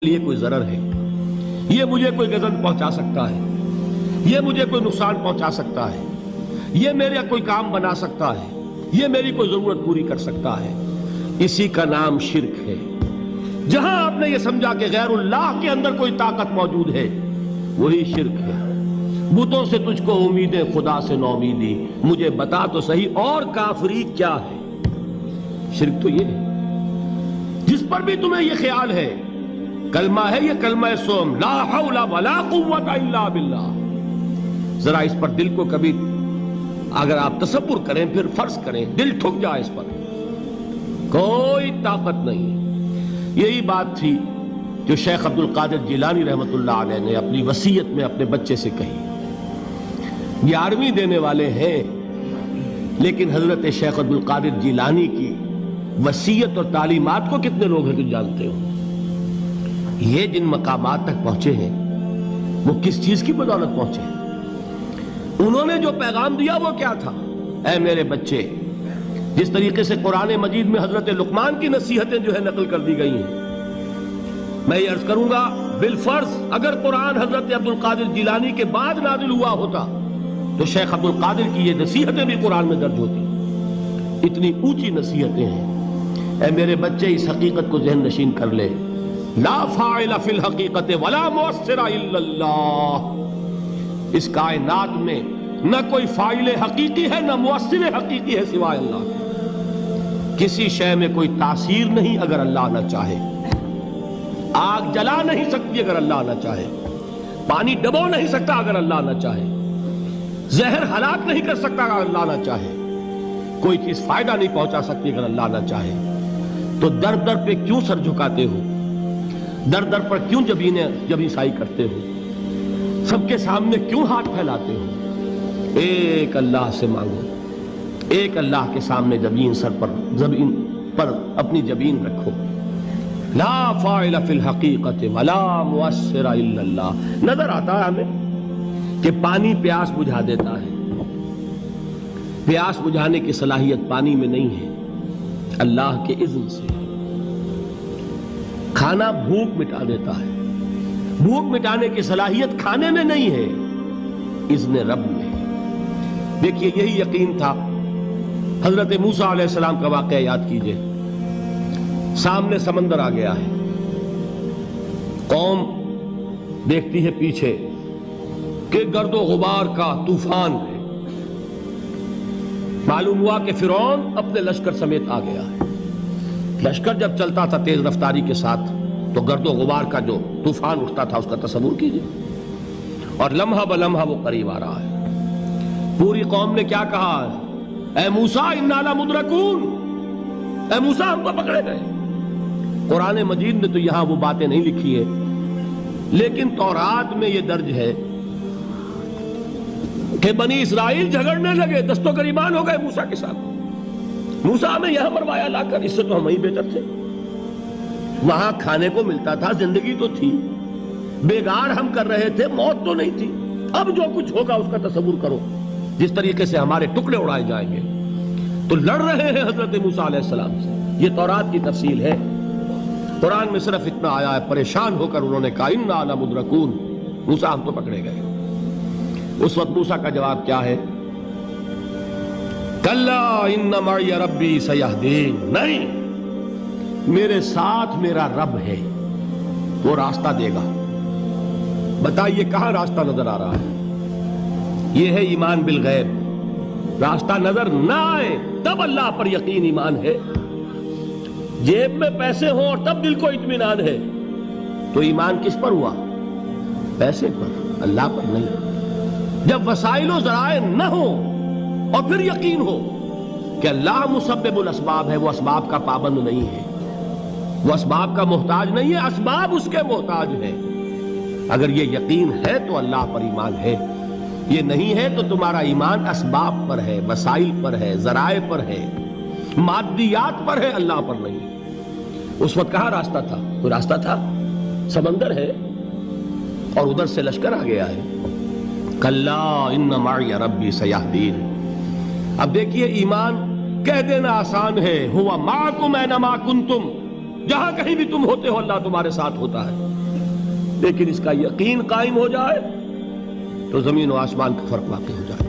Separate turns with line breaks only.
لیے کوئی ضرر ہے، یہ مجھے کوئی غضب پہنچا سکتا ہے، یہ مجھے کوئی نقصان پہنچا سکتا ہے، یہ میرا کوئی کام بنا سکتا ہے، یہ میری کوئی ضرورت پوری کر سکتا ہے، اسی کا نام شرک ہے۔ جہاں آپ نے یہ سمجھا کہ غیر اللہ کے اندر کوئی طاقت موجود ہے، وہی شرک ہے۔ بتوں سے تجھ کو امیدیں، خدا سے نو امیدی، مجھے بتا تو صحیح اور کافری کیا ہے؟ شرک تو یہ ہے۔ جس پر بھی تمہیں یہ خیال ہے، کلمہ ہے یہ کلمہ سوم، لا حول ولا قوت الا باللہ، ذرا اس پر دل کو کبھی اگر آپ تصور کریں، پھر فرض کریں دل ٹھک جائے، اس پر کوئی طاقت نہیں۔ یہی بات تھی جو شیخ عبد القادر جیلانی رحمۃ اللہ علیہ نے اپنی وصیت میں اپنے بچے سے کہی۔ 11ویں دینے والے ہیں، لیکن حضرت شیخ عبد القادر جیلانی کی وصیت اور تعلیمات کو کتنے لوگ ہیں تو جانتے ہو؟ یہ جن مقامات تک پہنچے ہیں وہ کس چیز کی بدولت پہنچے ہیں؟ انہوں نے جو پیغام دیا وہ کیا تھا؟ اے میرے بچے، جس طریقے سے قرآن مجید میں حضرت لقمان کی نصیحتیں جو ہے نقل کر دی گئی ہیں، میں یہ عرض کروں گا بالفرض اگر قرآن حضرت عبد القادر جیلانی کے بعد نازل ہوا ہوتا تو شیخ عبد القادر کی یہ نصیحتیں بھی قرآن میں درج ہوتی۔ اتنی اونچی نصیحتیں ہیں۔ اے میرے بچے، اس حقیقت کو ذہن نشین کر لے، لا فاعل فی الحقیقت ولا مؤثر الا اللہ۔ اس کائنات میں نہ کوئی فاعل حقیقی ہے نہ مؤثر حقیقی ہے سوائے اللہ کے۔ کسی شے میں کوئی تاثیر نہیں اگر اللہ نہ چاہے۔ آگ جلا نہیں سکتی اگر اللہ نہ چاہے، پانی ڈبو نہیں سکتا اگر اللہ نہ چاہے، زہر ہلاک نہیں کر سکتا اگر اللہ نہ چاہے، کوئی چیز فائدہ نہیں پہنچا سکتی اگر اللہ نہ چاہے۔ تو در در پہ کیوں سر جھکاتے ہو؟ در در پر کیوں جبیں سائی کرتے ہو؟ سب کے سامنے کیوں ہاتھ پھیلاتے ہو؟ ایک اللہ سے مانگو، ایک اللہ کے سامنے زمین پر اپنی جبین رکھو۔ لا فاعل فی الحقیقت ولا مؤثر الا اللہ۔ نظر آتا ہے ہمیں کہ پانی پیاس بجھا دیتا ہے، پیاس بجھانے کی صلاحیت پانی میں نہیں ہے، اللہ کے اذن سے۔ کھانا بھوک مٹا دیتا ہے، بھوک مٹانے کی صلاحیت کھانے میں نہیں ہے، اذن رب میں۔ دیکھیے یہی یقین تھا۔ حضرت موسیٰ علیہ السلام کا واقعہ یاد کیجئے۔ سامنے سمندر آ گیا ہے، قوم دیکھتی ہے پیچھے کہ گرد و غبار کا طوفان ہے۔ معلوم ہوا کہ فرعون اپنے لشکر سمیت آ گیا ہے۔ لشکر جب چلتا تھا تیز رفتاری کے ساتھ تو گرد و غبار کا جو طوفان اٹھتا تھا اس کا تصور کیجئے، اور لمحہ بلمحہ وہ قریب آ رہا ہے۔ پوری قوم نے کیا کہا؟ اے موسیٰ انا لمدرکون، اے موسیٰ ہم کو پکڑے گئے۔ قرآن مجید نے تو یہاں وہ باتیں نہیں لکھی ہے، لیکن تورات میں یہ درج ہے کہ بنی اسرائیل جھگڑنے لگے، دست و گریبان ہو گئے موسیٰ کے ساتھ۔ موسیٰ ہمیں یہاں مروایا لا کر، اس سے تو ہم وہیں بہتر تھے، وہاں کھانے کو ملتا تھا، زندگی تو تھی، بیگار ہم کر رہے تھے، موت تو نہیں تھی۔ اب جو کچھ ہوگا اس کا تصور کرو، جس طریقے سے ہمارے ٹکڑے اڑائے جائیں گے۔ تو لڑ رہے ہیں حضرت موسیٰ علیہ السلام سے۔ یہ تورات کی تفصیل ہے۔ قرآن میں صرف اتنا آیا ہے، پریشان ہو کر انہوں نے کہا انا لمدرکون، موسیٰ ہم تو پکڑے گئے۔ اس وقت موسیٰ کا جواب کیا ہے؟ کلا ان معی ربی سیہدین، نہیں، میرے ساتھ میرا رب ہے، وہ راستہ دے گا۔ بتائیے کہاں راستہ نظر آ رہا ہے؟ یہ ہے ایمان بالغیب۔ راستہ نظر نہ آئے تب اللہ پر یقین ایمان ہے۔ جیب میں پیسے ہوں اور تب دل کو اطمینان ہے تو ایمان کس پر ہوا؟ پیسے پر، اللہ پر نہیں۔ جب وسائل و ذرائع نہ ہو اور پھر یقین ہو کہ اللہ مسبب الاسباب ہے، وہ اسباب کا پابند نہیں ہے، وہ اسباب کا محتاج نہیں ہے، اسباب اس کے محتاج ہیں۔ اگر یہ یقین ہے تو اللہ پر ایمان ہے، یہ نہیں ہے تو تمہارا ایمان اسباب پر ہے، وسائل پر ہے، ذرائع پر ہے، مادیات پر ہے، اللہ پر نہیں۔ اس وقت کہاں راستہ تھا؟ کوئی راستہ تھا؟ سمندر ہے اور ادھر سے لشکر آ گیا ہے۔ کلا ان معی ربی سیہدین۔ اب دیکھیے ایمان کہہ دینا آسان ہے، ہوا معکم اینما کنتم، جہاں کہیں بھی تم ہوتے ہو اللہ تمہارے ساتھ ہوتا ہے. لیکن اس کا یقین قائم ہو جائے تو زمین و آسمان کا فرق واقع ہو جائے.